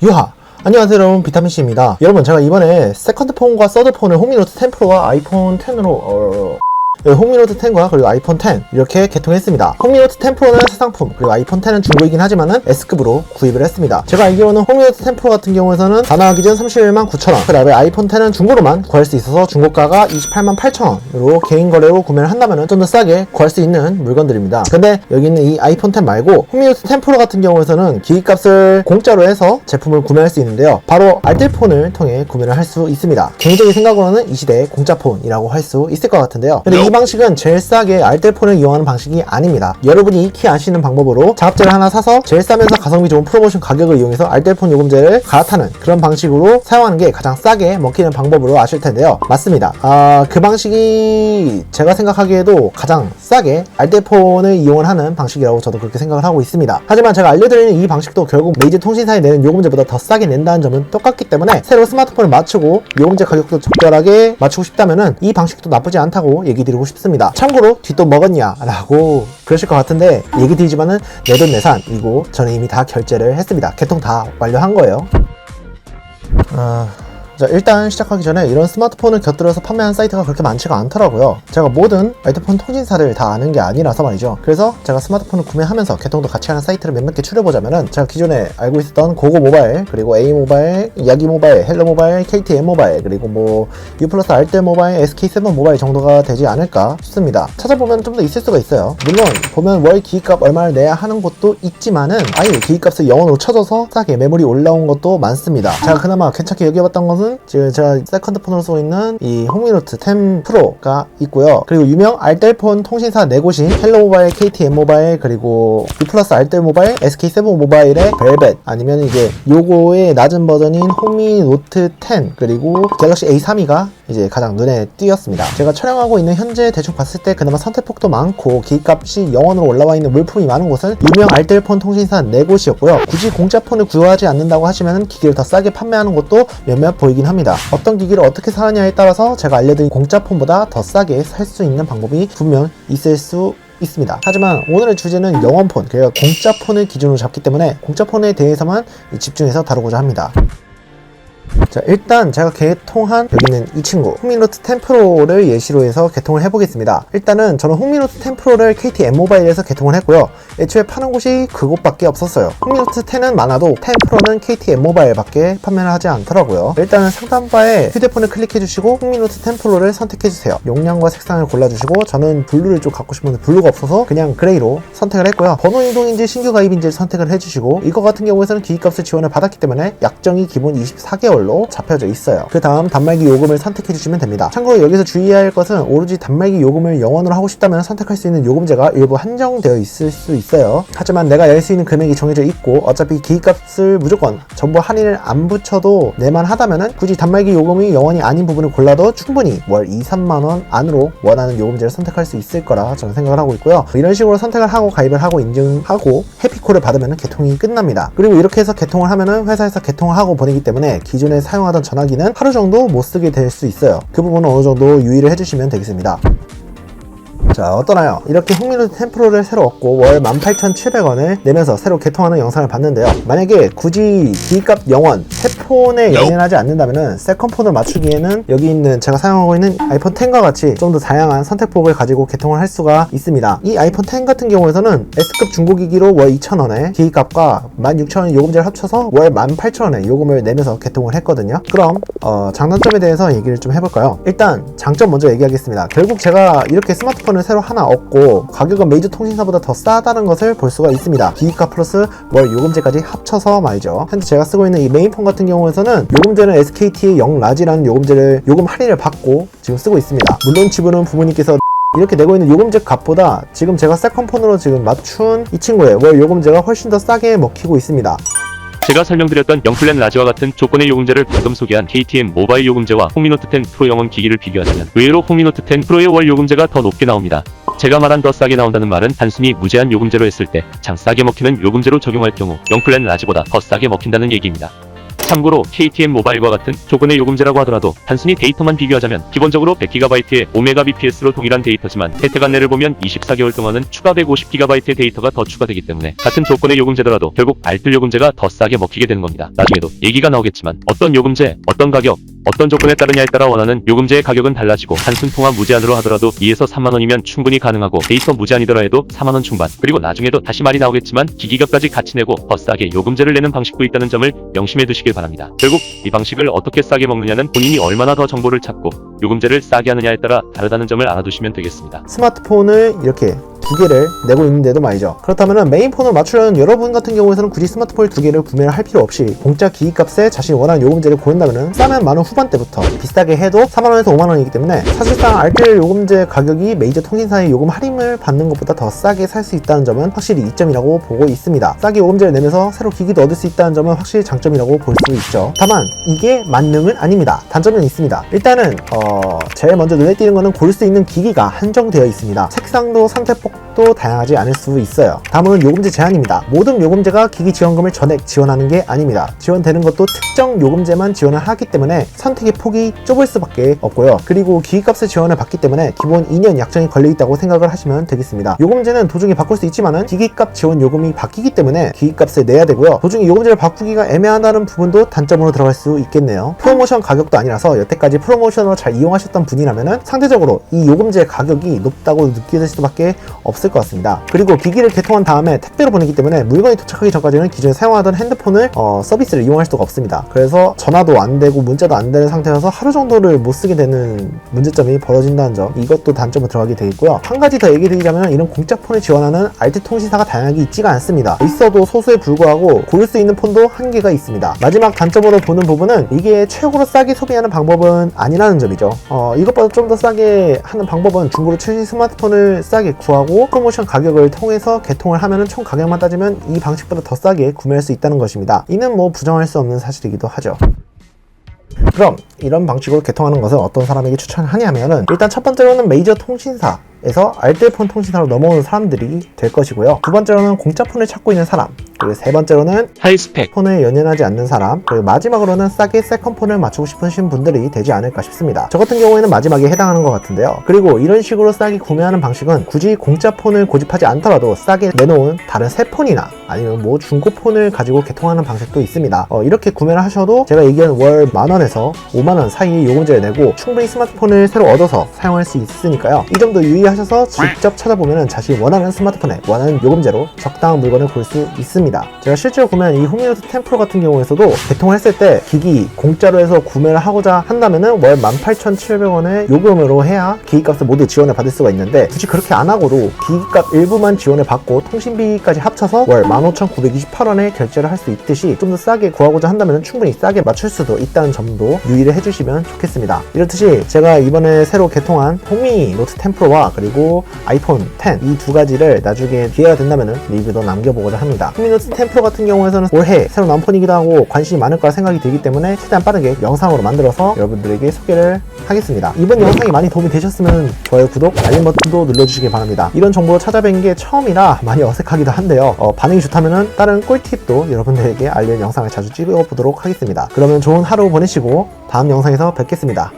유하! 안녕하세요 여러분, 비타민C입니다. 여러분, 제가 이번에 세컨드폰과 서드폰을 호미노트 10 프로와 아이폰 10으로 호미노트 10과 그리고 아이폰 10 이렇게 개통했습니다. 호미노트 10 프로는 새 상품, 그리고 아이폰 10은 중고이긴 하지만은 S급으로 구입을 했습니다. 제가 알기로는 호미노트 10 프로 같은 경우에는 단화 기준 31만 9천원, 그 다음에 아이폰 10은 중고로만 구할 수 있어서 중고가가 28만 8천원으로 개인 거래로 구매를 한다면은 좀 더 싸게 구할 수 있는 물건들입니다. 근데 여기 있는 이 아이폰 10 말고 호미노트 10 프로 같은 경우에는 기기값을 공짜로 해서 제품을 구매할 수 있는데요. 바로 알뜰폰을 통해 구매를 할 수 있습니다. 개인적인 생각으로는 이 시대의 공짜폰이라고 할 수 있을 것 같은데요. 근데 이 방식은 제일 싸게 알뜰폰을 이용하는 방식이 아닙니다. 여러분이 익히 아시는 방법으로 자급제를 하나 사서 제일 싸면서 가성비 좋은 프로모션 가격을 이용해서 알뜰폰 요금제를 갈아타는 그런 방식으로 사용하는 게 가장 싸게 먹히는 방법으로 아실 텐데요. 맞습니다. 그 방식이 제가 생각하기에도 가장 싸게 알뜰폰을 이용을 하는 방식이라고 저도 그렇게 생각을 하고 있습니다. 하지만 제가 알려드리는 이 방식도 결국 메이저 통신사에 내는 요금제보다 더 싸게 낸다는 점은 똑같기 때문에 새로 스마트폰을 맞추고 요금제 가격도 적절하게 맞추고 싶다면은 이 방식도 나쁘지 않다고 얘기 드리고 싶습니다. 참고로 뒷돈 먹었냐 라고 그러실 것 같은데, 얘기 드리지만은 내돈 내산이고 저는 이미 다 결제를 했습니다. 개통 다 완료한 거예요. 자, 일단 시작하기 전에 이런 스마트폰을 곁들여서 판매한 사이트가 그렇게 많지가 않더라고요. 제가 모든 알뜰폰 통신사를 다 아는 게 아니라서 말이죠. 그래서 제가 스마트폰을 구매하면서 개통도 같이 하는 사이트를 몇몇 개 추려보자면은, 제가 기존에 알고 있었던 고고 모바일, 그리고 A 모바일, 야기 모바일, 헬로 모바일, KTM 모바일, 그리고 뭐 U 플러스 알뜰 모바일, SK7 모바일 정도가 되지 않을까 싶습니다. 찾아보면 좀 더 있을 수가 있어요. 물론 보면 월 기기값 얼마를 내야 하는 곳도 있지만은 아예 기기값을 0원으로 쳐줘서 싸게 메모리 올라온 것도 많습니다. 제가 그나마 괜찮게 여겨봤던 것은 지금 제가 세컨드폰으로 쓰고 있는 이 호미노트 10 프로가 있고요. 그리고 유명 알뜰폰 통신사 4곳인 헬로모바일, KTM 모바일, 그리고 U 플러스 알뜰 모바일, SK7 모바일의 벨벳, 아니면 이제 요거의 낮은 버전인 호미노트 10, 그리고 갤럭시 A32가 이제 가장 눈에 띄었습니다. 제가 촬영하고 있는 현재 대충 봤을 때 그나마 선택폭도 많고 기기값이 0원으로 올라와 있는 물품이 많은 곳은 유명 알뜰폰 통신사 4곳이었고요. 굳이 공짜폰을 구하지 않는다고 하시면 기기를 더 싸게 판매하는 곳도 몇몇 보이긴 합니다. 어떤 기기를 어떻게 사느냐에 따라서 제가 알려드린 공짜폰보다 더 싸게 살 수 있는 방법이 분명 있을 수 있습니다. 하지만 오늘의 주제는 영원폰, 그러니까 공짜폰을 기준으로 잡기 때문에 공짜폰에 대해서만 집중해서 다루고자 합니다. 자, 일단 제가 개통한 여기 있는 이 친구 호미노트 10 프로를 예시로 해서 개통을 해보겠습니다. 일단은 저는 호미노트 10 프로를 KTM 모바일에서 개통을 했고요. 애초에 파는 곳이 그곳밖에 없었어요. 호미노트 10은 많아도 10 프로는 KTM 모바일밖에 판매를 하지 않더라고요. 일단은 상단바에 휴대폰을 클릭해주시고 호미노트 10 프로를 선택해주세요. 용량과 색상을 골라주시고, 저는 블루를 좀 갖고 싶은데 블루가 없어서 그냥 그레이로 선택을 했고요. 번호 이동인지 신규 가입인지를 선택을 해주시고, 이거 같은 경우에는 기기값을 지원을 받았기 때문에 약정이 기본 24개월로 잡혀져 있어요. 그 다음 단말기 요금을 선택해 주시면 됩니다. 참고로 여기서 주의해야 할 것은, 오로지 단말기 요금을 0원으로 하고 싶다면 선택할 수 있는 요금제가 일부 한정되어 있을 수 있어요. 하지만 내가 낼 수 있는 금액이 정해져 있고 어차피 기기값을 무조건 전부 할인을 안 붙여도 내만 하다면은 굳이 단말기 요금이 0원이 아닌 부분을 골라도 충분히 월 2, 3만원 안으로 원하는 요금제를 선택할 수 있을 거라 저는 생각을 하고 있고요. 이런 식으로 선택을 하고 가입을 하고 인증하고 해피콜을 받으면 개통이 끝납니다. 그리고 이렇게 해서 개통을 하면은 회사에서 개통을 하고 보내기 때문에 기존에 사용하던 전화기는 하루 정도 못 쓰게 될 수 있어요. 그 부분은 어느 정도 유의를 해주시면 되겠습니다. 자, 어떠나요? 이렇게 호미노트 10 프로를 새로 얻고 월 18,700원을 내면서 새로 개통하는 영상을 봤는데요. 만약에 굳이 기기값 0원, 새 폰에 연연하지 않는다면은 세컨폰을 맞추기에는 여기 있는 제가 사용하고 있는 아이폰 10과 같이 좀 더 다양한 선택폭을 가지고 개통을 할 수가 있습니다. 이 아이폰 10 같은 경우에서는 S급 중고기기로 월 2,000원에 기기값과 16,000원 요금제를 합쳐서 월 18,000원에 요금을 내면서 개통을 했거든요. 그럼 장단점에 대해서 얘기를 좀 해볼까요? 일단 장점 먼저 얘기하겠습니다. 결국 제가 이렇게 스마트폰을 새로 하나 얻고 가격은 메이저 통신사보다 더 싸다는 것을 볼 수가 있습니다. 기기값 플러스 월 요금제까지 합쳐서 말이죠. 현재 제가 쓰고 있는 이 메인폰 같은 경우에서는 요금제는 SKT의 0라지라는 요금제를 요금 할인을 받고 지금 쓰고 있습니다. 물론 지분은 부모님께서 이렇게 내고 있는 요금제 값보다 지금 제가 세컨폰으로 지금 맞춘 이 친구의 월 요금제가 훨씬 더 싸게 먹히고 있습니다. 제가 설명드렸던 영플랜 라지와 같은 조건의 요금제를 방금 소개한 KTM 모바일 요금제와 호미노트 10 프로 영원 기기를 비교하자면 의외로 호미노트 10 프로의 월 요금제가 더 높게 나옵니다. 제가 말한 더 싸게 나온다는 말은 단순히 무제한 요금제로 했을 때 장 싸게 먹히는 요금제로 적용할 경우 영플랜 라지보다 더 싸게 먹힌다는 얘기입니다. 참고로 KTM 모바일과 같은 조건의 요금제라고 하더라도 단순히 데이터만 비교하자면 기본적으로 100GB의 Mbps로 동일한 데이터지만 혜택 안내를 보면 24개월 동안은 추가 150GB의 데이터가 더 추가되기 때문에 같은 조건의 요금제더라도 결국 알뜰 요금제가 더 싸게 먹히게 되는 겁니다. 나중에도 얘기가 나오겠지만 어떤 요금제, 어떤 가격, 어떤 조건에 따르냐에 따라 원하는 요금제의 가격은 달라지고 단순 통화 무제한으로 하더라도 2에서 3만원이면 충분히 가능하고 데이터 무제한이더라 해도 4만원 중반, 그리고 나중에도 다시 말이 나오겠지만 기기값까지 같이 내고 더 싸게 요금제를 내는 방식도 있다는 점을 명심해 두시길 바랍니다. 결국 이 방식을 어떻게 싸게 먹느냐는 본인이 얼마나 더 정보를 찾고 요금제를 싸게 하느냐에 따라 다르다는 점을 알아두시면 되겠습니다. 스마트폰을 이렇게 두 개를 내고 있는데도 말이죠. 그렇다면 메인폰을 맞추려는 여러분 같은 경우에는 굳이 스마트폰을 두 개를 구매를 할 필요 없이 공짜 기기값에 자신이 원하는 요금제를 고른다면 싸면 만원 후반대부터, 비싸게 해도 4만원에서 5만원이기 때문에 사실상 알뜰 요금제 가격이 메이저 통신사의 요금 할인을 받는 것보다 더 싸게 살 수 있다는 점은 확실히 이점이라고 보고 있습니다. 싸게 요금제를 내면서 새로 기기도 얻을 수 있다는 점은 확실히 장점이라고 볼 수 있죠. 다만 이게 만능은 아닙니다. 단점은 있습니다. 일단은 제일 먼저 눈에 띄는 거는 고를 수 있는 기기가 한정되어 있습니다. 색상도 선택폭도 다양하지 않을 수 있어요. 다음은 요금제 제한입니다. 모든 요금제가 기기 지원금을 전액 지원하는 게 아닙니다. 지원되는 것도 특정 요금제만 지원을 하기 때문에 선택의 폭이 좁을 수밖에 없고요. 그리고 기기값의 지원을 받기 때문에 기본 2년 약정이 걸려있다고 생각을 하시면 되겠습니다. 요금제는 도중에 바꿀 수 있지만은 기기값 지원 요금이 바뀌기 때문에 기기값을 내야 되고요. 도중에 요금제를 바꾸기가 애매하다는 부분도 단점으로 들어갈 수 있겠네요. 프로모션 가격도 아니라서 여태까지 프로모션으로 잘 이용하셨던 분이라면은 상대적으로 이 요금제 가격이 높다고 느끼실 수밖에 없을 것 같습니다. 그리고 기기를 개통한 다음에 택배로 보내기 때문에 물건이 도착하기 전까지는 기존에 사용하던 핸드폰을 서비스를 이용할 수가 없습니다. 그래서 전화도 안 되고 문자도 안 되는 상태여서 하루 정도를 못 쓰게 되는 문제점이 벌어진다는 점, 이것도 단점으로 들어가게 되겠고요. 한 가지 더 얘기 드리자면 이런 공짜폰을 지원하는 알뜰 통신사가 다양하게 있지가 않습니다. 있어도 소수에 불구하고 고를 수 있는 폰도 한계가 있습니다. 마지막 단점으로 보는 부분은 이게 최고로 싸게 소비하는 방법은 아니라는 점이죠. 이것보다 좀 더 싸게 하는 방법은 중고로 최신 스마트폰을 싸게 구하고 프로모션 가격을 통해서 개통을 하면은 총 가격만 따지면 이 방식보다 더 싸게 구매할 수 있다는 것입니다. 이는 뭐 부정할 수 없는 사실이기도 하죠. 그럼 이런 방식으로 개통하는 것을 어떤 사람에게 추천하냐면은 일단 첫 번째로는 메이저 통신사에서 알뜰폰 통신사로 넘어오는 사람들이 될 것이고요. 두 번째로는 공짜폰을 찾고 있는 사람, 그리고 세 번째로는 하이스펙 폰을 연연하지 않는 사람, 그리고 마지막으로는 싸게 세컨폰을 맞추고 싶으신 분들이 되지 않을까 싶습니다. 저 같은 경우에는 마지막에 해당하는 것 같은데요. 그리고 이런 식으로 싸게 구매하는 방식은 굳이 공짜폰을 고집하지 않더라도 싸게 내놓은 다른 새 폰이나 아니면 뭐 중고폰을 가지고 개통하는 방식도 있습니다. 이렇게 구매를 하셔도 제가 얘기한 월 만원에서 5만원 사이의 요금제를 내고 충분히 스마트폰을 새로 얻어서 사용할 수 있으니까요. 이 점도 유의하셔서 직접 찾아보면 자신이 원하는 스마트폰에 원하는 요금제로 적당한 물건을 볼 수 있습니다. 제가 실제로 구매한 이 호미노트 10 프로 같은 경우에서도 개통을 했을 때 기기 공짜로 해서 구매를 하고자 한다면은 월 18,700원의 요금으로 해야 기기값을 모두 지원을 받을 수가 있는데 굳이 그렇게 안 하고도 기기값 일부만 지원을 받고 통신비까지 합쳐서 월 15,928원에 결제를 할 수 있듯이 좀 더 싸게 구하고자 한다면 충분히 싸게 맞출 수도 있다는 점도 유의를 해주시면 좋겠습니다. 이렇듯이 제가 이번에 새로 개통한 호미노트 10 프로와 그리고 아이폰 10 이 두 가지를 나중에 기회가 된다면 리뷰도 남겨보고자 합니다. 호미노트 10 프로 같은 경우에는 올해 새로 나온 폰이기도 하고 관심이 많을 거라 생각이 들기 때문에 최대한 빠르게 영상으로 만들어서 여러분들에게 소개를 하겠습니다. 이번 영상이 많이 도움이 되셨으면 좋아요, 구독, 알림 버튼도 눌러주시기 바랍니다. 이런 정보를 찾아뵌 게 처음이라 많이 어색하기도 한데요. 반응이 좋다면 다른 꿀팁도 여러분들에게 알리는 영상을 자주 찍어보도록 하겠습니다. 그러면 좋은 하루 보내시고 다음 영상에서 뵙겠습니다.